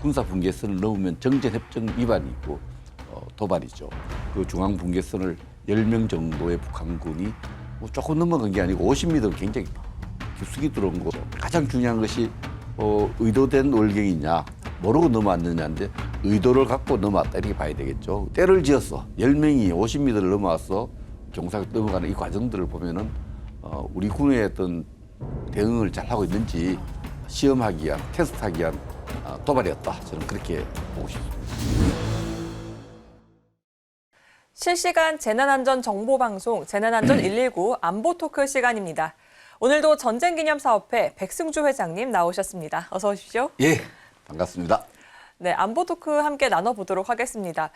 군사분계선을 넘으면 정전협정 위반이고 도발이죠. 그 중앙분계선을 10명 정도의 북한군이 뭐 조금 넘어간 게 아니고 50m 굉장히 깊숙이 들어온 거죠. 가장 중요한 것이 의도된 월경이냐 모르고 넘어왔느냐인데 의도를 갖고 넘어왔다 이렇게 봐야 되겠죠. 때를 지었어. 10명이 50m를 넘어와서 경사가 넘어가는 이 과정들을 보면은 우리 군의 어떤 대응을 잘 하고 있는지 시험하기 위한, 테스트하기 위한 도발이었다. 저는 그렇게 보고 싶습니다. 실시간 재난안전 정보방송 재난안전 119 안보토크 시간입니다. 오늘도 전쟁기념사업회 백승주 회장님 나오셨습니다. 어서 오십시오. 예, 반갑습니다. 네, 안보토크 함께 나눠보도록 하겠습니다.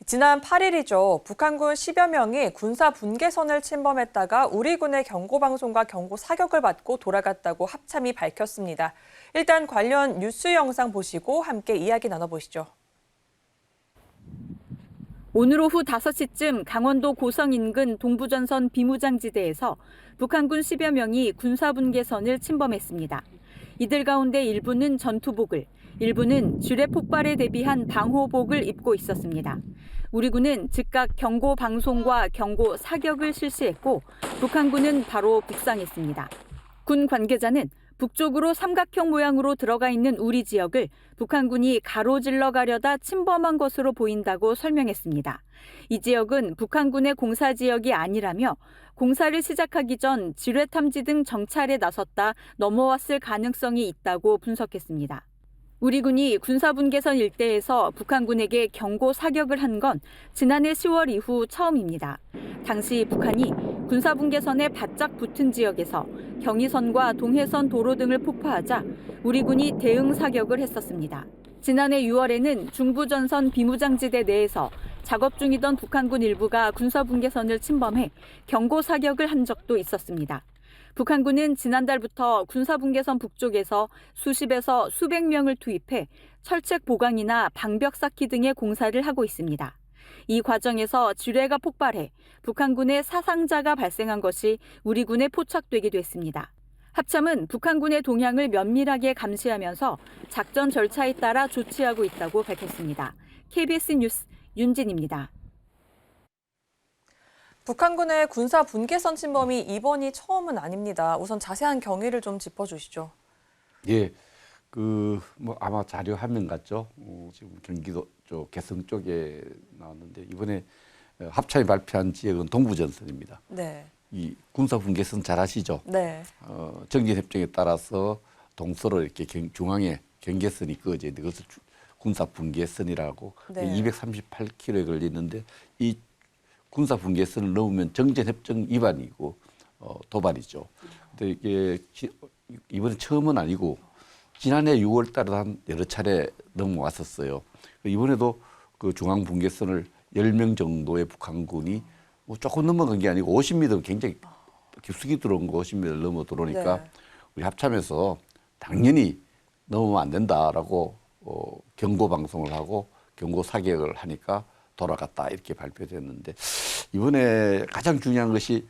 지난 8일이죠. 북한군 10여 명이 군사 분계선을 침범했다가 우리 군의 경고방송과 경고 사격을 받고 돌아갔다고 합참이 밝혔습니다. 일단 관련 뉴스 영상 보시고 함께 이야기 나눠보시죠. 오늘 오후 5시쯤 강원도 고성 인근 동부전선 비무장지대에서 북한군 10여 명이 군사분계선을 침범했습니다. 이들 가운데 일부는 전투복을, 일부는 지뢰 폭발에 대비한 방호복을 입고 있었습니다. 우리 군은 즉각 경고 방송과 경고 사격을 실시했고 북한군은 바로 북상했습니다. 군 관계자는 북쪽으로 삼각형 모양으로 들어가 있는 우리 지역을 북한군이 가로질러 가려다 침범한 것으로 보인다고 설명했습니다. 이 지역은 북한군의 공사 지역이 아니라며 공사를 시작하기 전 지뢰 탐지 등 정찰에 나섰다 넘어왔을 가능성이 있다고 분석했습니다. 우리 군이 군사분계선 일대에서 북한군에게 경고 사격을 한 건 지난해 10월 이후 처음입니다. 당시 북한이 군사분계선에 바짝 붙은 지역에서 경의선과 동해선 도로 등을 폭파하자 우리 군이 대응 사격을 했었습니다. 지난해 6월에는 중부전선 비무장지대 내에서 작업 중이던 북한군 일부가 군사분계선을 침범해 경고 사격을 한 적도 있었습니다. 북한군은 지난달부터 군사분계선 북쪽에서 수십에서 수백 명을 투입해 철책 보강이나 방벽 쌓기 등의 공사를 하고 있습니다. 이 과정에서 지뢰가 폭발해 북한군의 사상자가 발생한 것이 우리 군에 포착되기도 했습니다. 합참은 북한군의 동향을 면밀하게 감시하면서 작전 절차에 따라 조치하고 있다고 밝혔습니다. KBS 뉴스 윤진입니다. 북한군의 군사 분계선 침범이 이번이 처음은 아닙니다. 우선 자세한 경위를 좀 짚어주시죠. 예, 뭐 아마 자료 화면 같죠. 지금 경기도 쪽 개성 쪽에 나왔는데 이번에 합참이 발표한 지역은 동부전선입니다. 네. 이 군사 분계선 잘 아시죠? 네. 정전협정에 따라서 동서로 이렇게 중앙에 경계선이 그어져 있는데 그것을 군사 분계선이라고 네. 238km에 걸리는데 이 군사 분계선을 넘으면 정전협정 위반이고 도발이죠. 근데 이게 이번에 처음은 아니고 지난해 6월 달에 한 여러 차례 넘어왔었어요. 이번에도 그 중앙 분계선을 10명 정도의 북한군이 뭐 조금 넘어간 게 아니고 50m 굉장히 깊숙이 들어온 거 50m 넘어 들어오니까 네. 우리 합참에서 당연히 넘으면 안 된다라고 경고 방송을 하고 경고 사격을 하니까 돌아갔다 이렇게 발표됐는데 이번에 가장 중요한 것이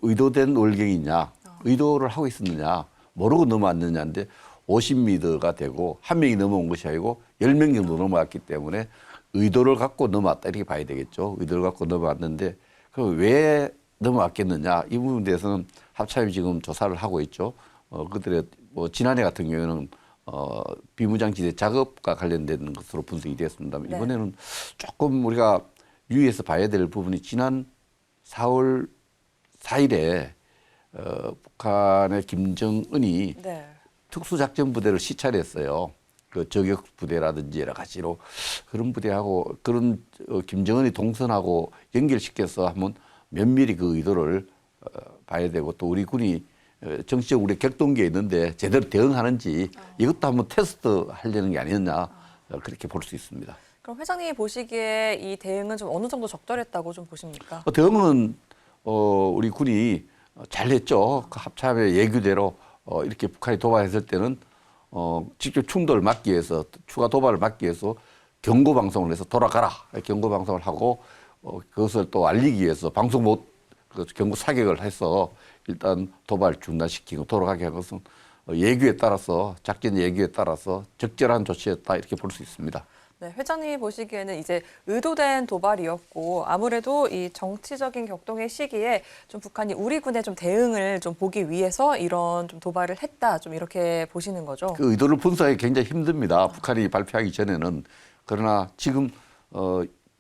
의도된 월경이냐 의도를 하고 있었느냐 모르고 넘어왔느냐인데 50m가 되고 한 명이 넘어온 것이 아니고 10명 정도 넘어왔기 때문에 의도를 갖고 넘어왔다 이렇게 봐야 되겠죠. 의도를 갖고 넘어왔는데 그럼 왜 넘어왔겠느냐 이 부분에 대해서는 합참이 지금 조사를 하고 있죠. 그들의 뭐 지난해 같은 경우에는 비무장지대 작업과 관련된 것으로 분석이 되었습니다만 네. 이번에는 조금 우리가 유의해서 봐야 될 부분이 지난 4월 4일에 북한의 김정은이 네. 특수작전부대를 시찰했어요. 그 저격부대라든지 여러 가지로 그런 부대하고 그런 김정은이 동선하고 연결시켜서 한번 면밀히 그 의도를 봐야 되고 또 우리 군이 정치적 우리 격동기에 있는데 제대로 대응하는지 이것도 한번 테스트 하려는 게 아니었나 그렇게 볼 수 있습니다. 그럼 회장님이 보시기에 이 대응은 좀 어느 정도 적절했다고 좀 보십니까? 대응은 우리 군이 잘했죠. 그 합참의 예규대로 이렇게 북한이 도발했을 때는 직접 충돌을 막기 위해서 추가 도발을 막기 위해서 경고 방송을 해서 돌아가라 경고 방송을 하고 그것을 또 알리기 위해서 방송 못 경고 사격을 해서 일단 도발 중단시키고 돌아가게 한 것은 예규에 따라서 작전 예규에 따라서 적절한 조치였다 이렇게 볼 수 있습니다. 네, 회장님이 보시기에는 이제 의도된 도발이었고 아무래도 이 정치적인 격동의 시기에 좀 북한이 우리 군의 좀 대응을 좀 보기 위해서 이런 좀 도발을 했다 좀 이렇게 보시는 거죠. 그 의도를 분석하기 굉장히 힘듭니다. 북한이 발표하기 전에는. 그러나 지금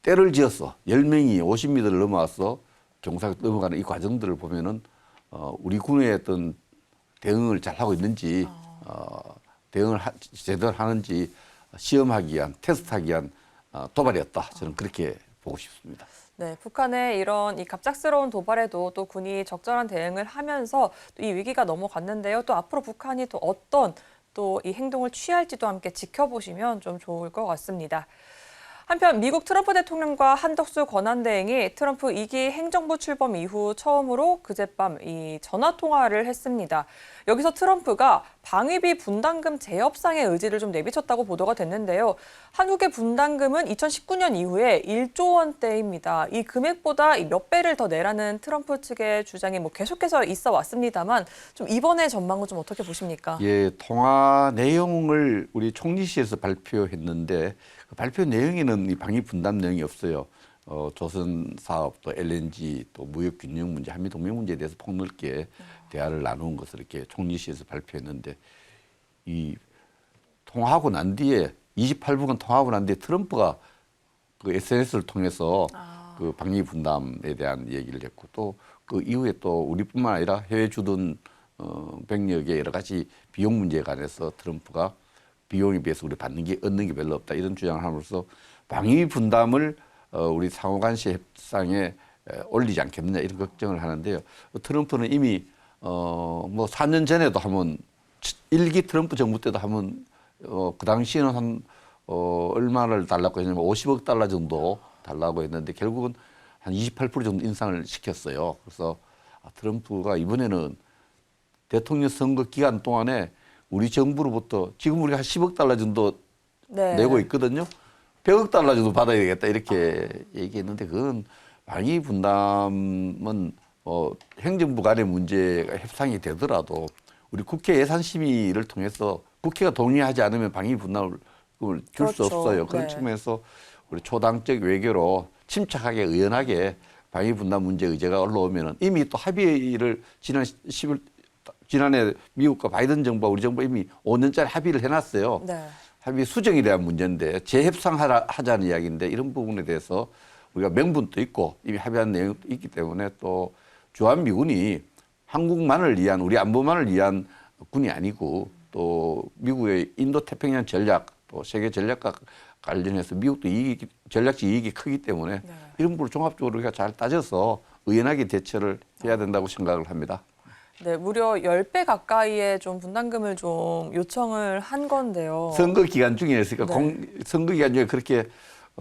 때를 지어서 10명이 50m를 넘어와서 경사가 넘어가는 이 과정들을 보면은 우리 군의 어떤 대응을 잘 하고 있는지 대응을 제대로 하는지 시험하기 위한 테스트하기 위한 도발이었다. 저는 그렇게 보고 싶습니다. 네, 북한의 이런 이 갑작스러운 도발에도 또 군이 적절한 대응을 하면서 또 이 위기가 넘어갔는데요. 또 앞으로 북한이 또 어떤 또 이 행동을 취할지도 함께 지켜보시면 좀 좋을 것 같습니다. 한편 미국 트럼프 대통령과 한덕수 권한대행이 트럼프 2기 행정부 출범 이후 처음으로 그젯밤 이 전화 통화를 했습니다. 여기서 트럼프가 방위비 분담금 재협상의 의지를 좀 내비쳤다고 보도가 됐는데요. 한국의 분담금은 2019년 이후에 1조 원대입니다. 이 금액보다 몇 배를 더 내라는 트럼프 측의 주장이 계속해서 있어 왔습니다만 좀 이번의 전망은 좀 어떻게 보십니까? 예, 통화 내용을 우리 총리실에서 발표했는데 그 발표 내용에는 이 방위 분담 내용이 없어요. 조선 사업, 또 LNG, 또 무역 균형 문제, 한미 동맹 문제에 대해서 폭넓게 대화를 나눈 것을 이렇게 총리실에서 발표했는데 이 통화하고 난 뒤에 28분간 통화하고 난 뒤에 트럼프가 그 SNS를 통해서 그 방위 분담에 대한 얘기를 했고 또 그 이후에 또 우리뿐만 아니라 해외 주둔 병력의 여러 가지 비용 문제에 관해서 트럼프가 비용에 비해서 우리 받는 게 얻는 게 별로 없다 이런 주장을 함으로써 방위 분담을 우리 상호간시 협상에 올리지 않겠느냐 이런 걱정을 하는데요. 트럼프는 이미 뭐 4년 전에도 한번 1기 트럼프 정부 때도 한번 그 당시에는 한 얼마를 달라고 했냐면 50억 달러 정도 달라고 했는데 결국은 한 28% 정도 인상을 시켰어요. 그래서 트럼프가 이번에는 대통령 선거 기간 동안에 우리 정부로부터 지금 우리가 한 10억 달러 정도 내고 있거든요. 100억 달러 정도 받아야 되겠다 이렇게 얘기했는데 그건 방위 분담은 행정부 간의 문제가 협상이 되더라도 우리 국회 예산 심의를 통해서 국회가 동의하지 않으면 방위 분담을 줄 수 없어요. 그런 측면에서 우리 초당적 외교로 침착하게 의연하게 방위 분담 문제 의제가 올라오면은 이미 또 합의를 지난해 미국과 바이든 정부와 우리 정부가 이미 5년짜리 합의를 해놨어요. 네. 합의 수정에 대한 문제인데 재협상하자는 이야기인데 이런 부분에 대해서 우리가 명분도 있고 이미 합의한 내용도 있기 때문에 또 주한미군이 한국만을 위한 우리 안보만을 위한 군이 아니고 또 미국의 인도 태평양 전략 또 세계 전략과 관련해서 미국도 전략적 이익이 크기 때문에 이런 부분을 종합적으로 우리가 잘 따져서 의연하게 대처를 해야 된다고 생각을 합니다. 네, 무려 10배 가까이의 좀 분담금을 좀 요청을 한 건데요. 선거 기간 중이었으니까 선거 기간 중에 그렇게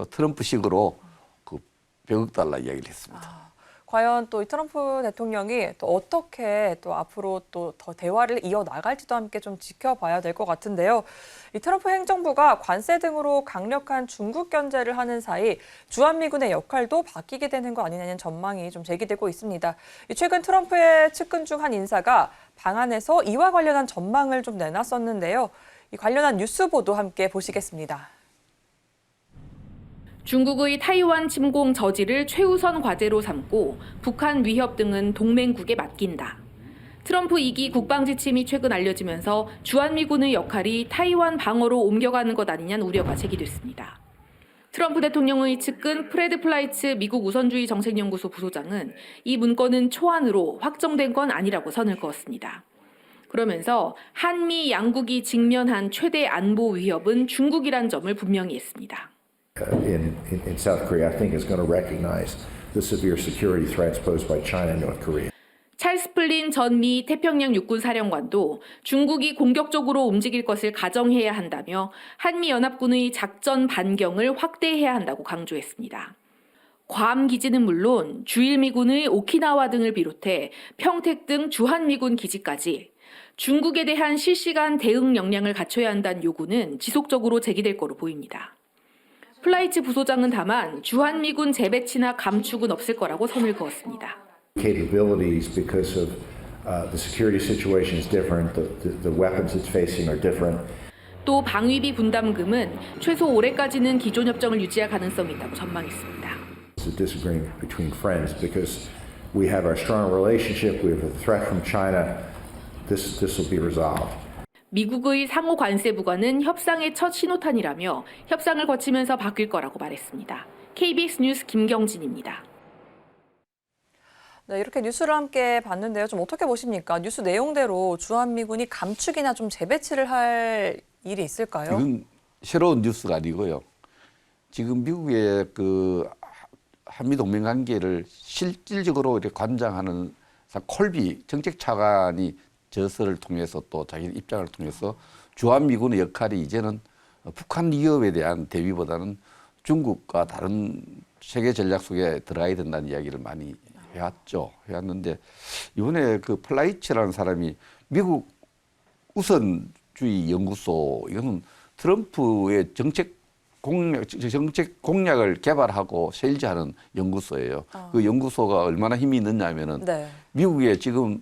트럼프식으로 그 100억 달러 이야기를 했습니다. 과연 또 이 트럼프 대통령이 또 어떻게 또 앞으로 또 더 대화를 이어 나갈지도 함께 좀 지켜봐야 될 것 같은데요. 이 트럼프 행정부가 관세 등으로 강력한 중국 견제를 하는 사이 주한미군의 역할도 바뀌게 되는 거 아니냐는 전망이 좀 제기되고 있습니다. 최근 트럼프의 측근 중 한 인사가 방안에서 이와 관련한 전망을 좀 내놨었는데요. 이 관련한 뉴스 보도 함께 보시겠습니다. 중국의 타이완 침공 저지를 최우선 과제로 삼고 북한 위협 등은 동맹국에 맡긴다. 트럼프 2기 국방지침이 최근 알려지면서 주한미군의 역할이 타이완 방어로 옮겨가는 것 아니냐는 우려가 제기됐습니다. 트럼프 대통령의 측근 프레드 플라이츠 미국 우선주의 정책연구소 부소장은 이 문건은 초안으로 확정된 건 아니라고 선을 그었습니다. 그러면서 한미 양국이 직면한 최대 안보 위협은 중국이란 점을 분명히 했습니다. In South Korea, I think is going to recognize the severe security threats posed by China and North Korea. 찰스 플린 전 미 태평양 육군 사령관도 중국이 공격적으로 움직일 것을 가정해야 한다며 한미연합군의 작전 반경을 확대해야 한다고 강조했습니다. 괌 기지는 물론 주일미군의 오키나와 등을 비롯해 평택 등 주한미군 기지까지 중국에 대한 실시간 대응 역량을 갖춰야 한다는 요구는 지속적으로 제기될 거로 보입니다. 플라이츠 부소장은 다만 주한미군 재배치나 감축은 없을 거라고 선을 그었습니다. Capabilities because of The security situation is different. The weapons it's facing are different. 또 방위비 분담금은 최소 올해까지는 기존 협정을 유지할 가능성이 있다고 전망했습니다. It's a disagreement between friends because we have our strong relationship. We have a threat from China. This will be resolved. 미국의 상호 관세 부과는 협상의 첫 신호탄이라며 협상을 거치면서 바뀔 거라고 말했습니다. KBS 뉴스 김경진입니다. 네, 이렇게 뉴스를 함께 봤는데요. 좀 어떻게 보십니까? 뉴스 내용대로 주한미군이 감축이나 좀 재배치를 할 일이 있을까요? 이건 새로운 뉴스가 아니고요. 지금 미국의 그 한미 동맹 관계를 실질적으로 이렇게 관장하는 콜비 정책 차관이 저서를 통해서 또 자기 입장을 통해서 주한미군의 역할이 이제는 북한 위협에 대한 대비보다는 중국과 다른 세계 전략 속에 들어가야 된다는 이야기를 많이 해왔는데 이번에 그 플라이츠라는 사람이 미국 우선주의 연구소 이거는 트럼프의 정책 공약을 개발하고 세일즈하는 연구소예요. 그 연구소가 얼마나 힘이 있느냐면은 네. 미국에 지금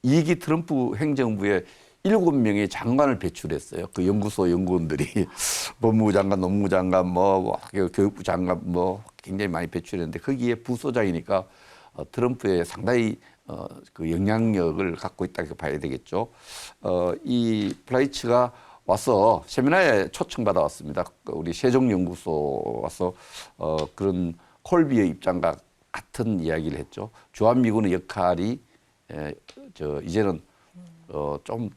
이기 트럼프 행정부에 7명의 장관을 배출했어요. 그 연구소 연구원들이 법무부 장관, 노무부 장관, 교육부 장관 굉장히 많이 배출했는데 거기에 부소장이니까 트럼프의 상당히 그 영향력을 갖고 있다고 봐야 되겠죠. 이 플라이츠가 와서 세미나에 초청받아 왔습니다. 우리 세종연구소 와서 그런 콜비의 입장과 같은 이야기를 했죠. 주한미군의 역할이 이제는 좀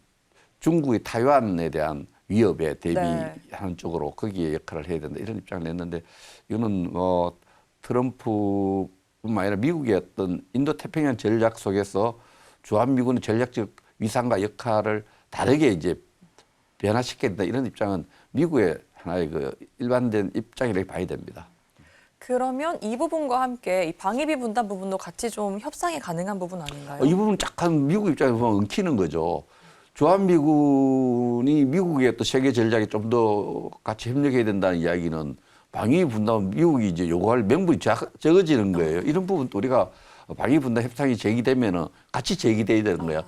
중국의 타이완에 대한 위협에 대비하는 쪽으로 거기에 역할을 해야 된다 이런 입장을 냈는데 이거는 트럼프뿐만 아니라 미국의 어떤 인도태평양 전략 속에서 주한미군의 전략적 위상과 역할을 다르게 이제 변화시켜야 된다 이런 입장은 미국의 하나의 그 일반된 입장이라고 봐야 됩니다. 그러면 이 부분과 함께 이 방위비 분담 부분도 같이 좀 협상이 가능한 부분 아닌가요? 이 부분 약간 미국 입장에서 보면 엉키는 거죠. 주한미군이 미국의 또 세계 전략에 좀 더 같이 협력해야 된다는 이야기는 방위비 분담은 미국이 이제 요구할 명분이 적어지는 거예요. 이런 부분도 우리가 방위비 분담 협상이 제기되면은 같이 제기돼야 되는 거야.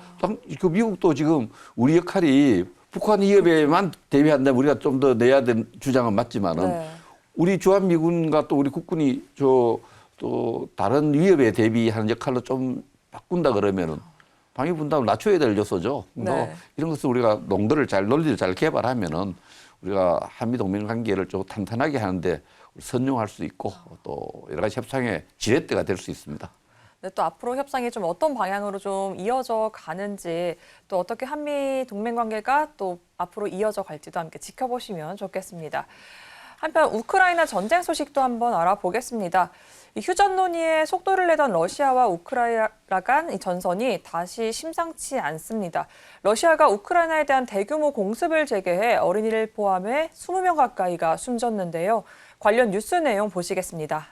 그 미국도 지금 우리 역할이 북한 위협에만 대비한다면 우리가 좀 더 내야 되는 주장은 맞지만은 네. 우리 주한미군과 또 우리 국군이 또 다른 위협에 대비하는 역할로 좀 바꾼다 그러면은 방위 분담을 낮춰야 될 요소죠. 네. 이런 것을 우리가 논리를 잘 개발하면은 우리가 한미 동맹 관계를 좀 탄탄하게 하는데 선용할 수 있고 또 여러 가지 협상의 지렛대가 될 수 있습니다. 네, 또 앞으로 협상이 좀 어떤 방향으로 좀 이어져 가는지 또 어떻게 한미 동맹 관계가 또 앞으로 이어져 갈지도 함께 지켜보시면 좋겠습니다. 한편 우크라이나 전쟁 소식도 한번 알아보겠습니다. 이 휴전 논의에 속도를 내던 러시아와 우크라이나 간 이 전선이 다시 심상치 않습니다. 러시아가 우크라이나에 대한 대규모 공습을 재개해 어린이를 포함해 20명 가까이가 숨졌는데요. 관련 뉴스 내용 보시겠습니다.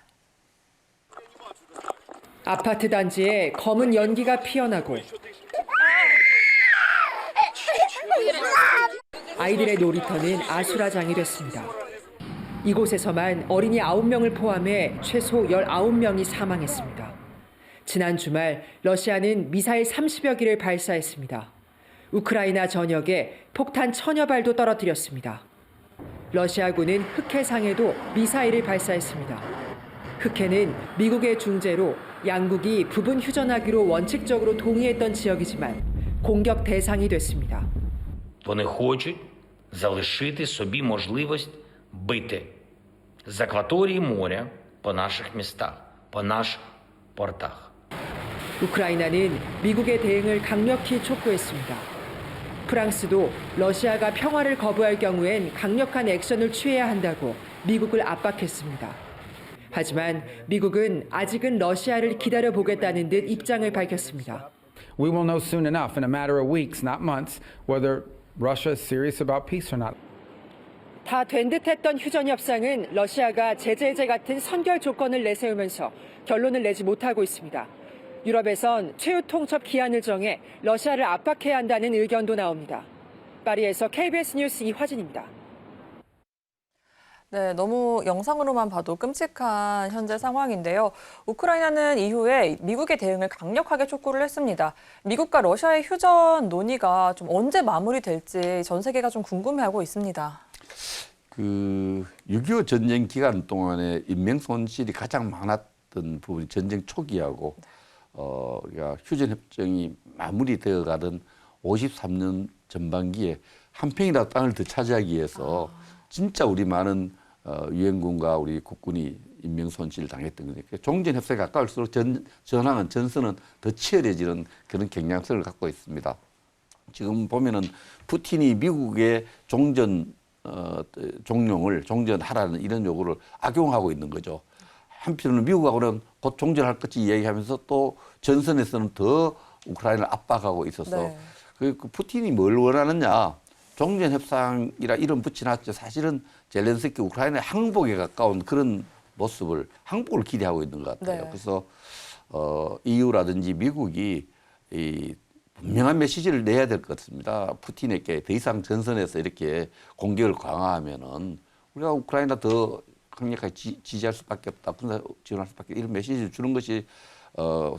아파트 단지에 검은 연기가 피어나고 아이들의 놀이터는 아수라장이 됐습니다. 이곳에서만 어린이 9명을 포함해 최소 19명이 사망했습니다. 지난 주말 러시아는 미사일 30여 기를 발사했습니다. 우크라이나 전역에 폭탄 1000여 발도 떨어뜨렸습니다. 러시아군은 흑해상에도 미사일을 발사했습니다. 흑해는 미국의 중재로 양국이 부분 휴전하기로 원칙적으로 동의했던 지역이지만 공격 대상이 됐습니다. Вони хочуть залишити собі можливість бити з акваторії моря по наших містах, по наших портах. 우크라이나는 미국의 대응을 강력히 촉구했습니다. 프랑스도 러시아가 평화를 거부할 경우엔 강력한 액션을 취해야 한다고 미국을 압박했습니다. 하지만 미국은 아직은 러시아를 기다려보겠다는 듯 입장을 밝혔습니다. We will know soon enough, in a matter of weeks, not months, whether Russia is serious about peace or not. 다 된 듯했던 휴전 협상은 러시아가 제재 해제 같은 선결 조건을 내세우면서 결론을 내지 못하고 있습니다. 유럽에선 최후 통첩 기한을 정해 러시아를 압박해야 한다는 의견도 나옵니다. 파리에서 KBS 뉴스 이화진입니다. 네, 너무 영상으로만 봐도 끔찍한 현재 상황인데요. 우크라이나는 이후에 미국의 대응을 강력하게 촉구를 했습니다. 미국과 러시아의 휴전 논의가 좀 언제 마무리될지 전 세계가 좀 궁금해하고 있습니다. 그 6.25 전쟁 기간 동안에 인명 손실이 가장 많았던 부분이 전쟁 초기하고 그러니까 휴전 협정이 마무리되어 가던 53년 전반기에 한 평이라도 땅을 더 차지하기 위해서 진짜 우리 많은 유엔군과 우리 국군이 인명 손실을 당했던 거니까 종전 협상에 가까울수록 전황은 전선은 더 치열해지는 그런 경향성을 갖고 있습니다. 지금 보면은 푸틴이 미국의 종전하라는 이런 요구를 악용하고 있는 거죠. 한편으로는 미국하고는 곧 종전할 것이 이야기하면서 또 전선에서는 더 우크라이나를 압박하고 있어서 네. 그 푸틴이 뭘 원하느냐. 종전 협상이라 이름 붙여놨죠. 사실은 젤렌스키 우크라이나의 항복에 가까운 그런 모습을 항복을 기대하고 있는 것 같아요. 네. 그래서 EU라든지 미국이 이 분명한 메시지를 내야 될 것 같습니다. 푸틴에게 더 이상 전선에서 이렇게 공격을 강화하면은 우리가 우크라이나 더 강력하게 지지할 수밖에 없다. 군사 지원할 수밖에 없다. 이런 메시지를 주는 것이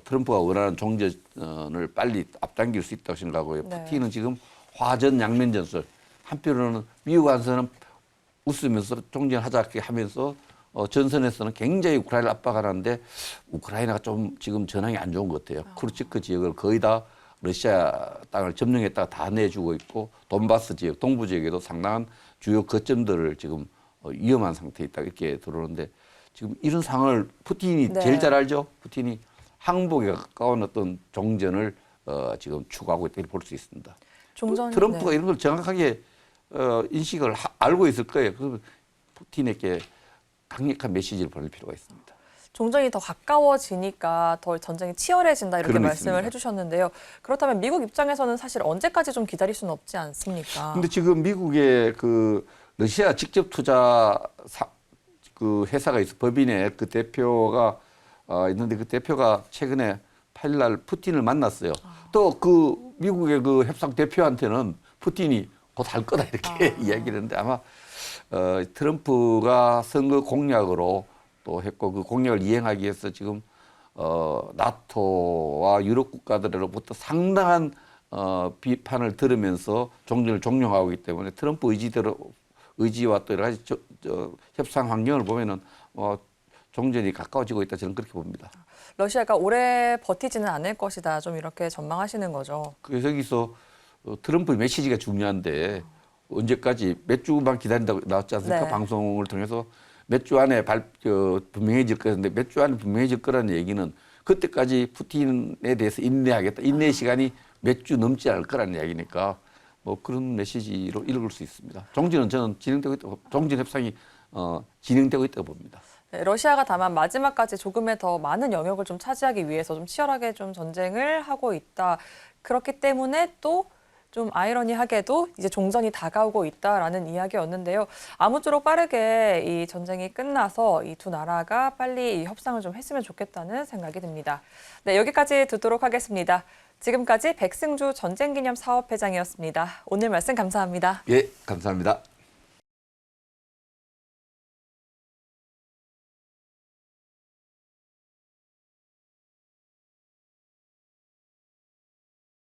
트럼프가 원하는 종전을 빨리 앞당길 수 있다고 생각하고요. 네. 푸틴은 지금 화전 양면 전술 한편으로는 미국 안에서는 웃으면서 종전하자 하면서 전선에서는 굉장히 우크라이나를 압박하는데 우크라이나가 좀 지금 전황이 안 좋은 것 같아요. 크루치크 지역을 거의 다 러시아 땅을 점령했다가 다 내주고 있고 돈바스 지역, 동부 지역에도 상당한 주요 거점들을 지금 위험한 상태에 있다 이렇게 들어오는데 지금 이런 상황을 푸틴이 네. 제일 잘 알죠. 푸틴이 항복에 가까운 어떤 종전을 지금 추구하고 있다 이렇게 볼 수 있습니다. 트럼프가 네. 이런 걸 정확하게 인식을 알고 있을 거예요. 그래서 푸틴에게 강력한 메시지를 보낼 필요가 있습니다. 종전이 더 가까워지니까 더 전쟁이 치열해진다 이렇게 그런 말씀을 있습니다. 해주셨는데요. 그렇다면 미국 입장에서는 사실 언제까지 좀 기다릴 수는 없지 않습니까? 근데 지금 미국의 그 러시아 직접 투자 그 회사가 있어 법인의 그 대표가 있는데 그 대표가 최근에 8일날 푸틴을 만났어요. 또 그 미국의 그 협상 대표한테는 푸틴이 곧 할 거다 이렇게 이야기를 했는데 아마 트럼프가 선거 공약으로 또 했고 그 공약을 이행하기 위해서 지금 나토와 유럽 국가들로부터 상당한 비판을 들으면서 종전을 종용하고 있기 때문에 트럼프 의지와 또 여러 가지 협상 환경을 보면은 종전이 가까워지고 있다 저는 그렇게 봅니다. 러시아가 오래 버티지는 않을 것이다. 좀 이렇게 전망하시는 거죠. 그래서 여기서 트럼프 메시지가 중요한데 언제까지 몇 주만 기다린다고 나왔지 않습니까? 네. 방송을 통해서 몇 주 안에 분명해질 거였는데 몇 주 안에 분명해질 거라는 얘기는 그때까지 푸틴에 대해서 인내하겠다. 인내 시간이 몇 주 넘지 않을 거라는 이야기니까 뭐 그런 메시지로 읽을 수 있습니다. 종전은 저는 진행되고 있다고, 종전 협상이 진행되고 있다고 봅니다. 네, 러시아가 다만 마지막까지 조금의 더 많은 영역을 좀 차지하기 위해서 좀 치열하게 좀 전쟁을 하고 있다. 그렇기 때문에 또 좀 아이러니하게도 이제 종전이 다가오고 있다라는 이야기였는데요. 아무쪼록 빠르게 이 전쟁이 끝나서 이 두 나라가 빨리 이 협상을 좀 했으면 좋겠다는 생각이 듭니다. 네, 여기까지 듣도록 하겠습니다. 지금까지 백승주 전쟁기념사업회장이었습니다. 오늘 말씀 감사합니다. 예, 감사합니다.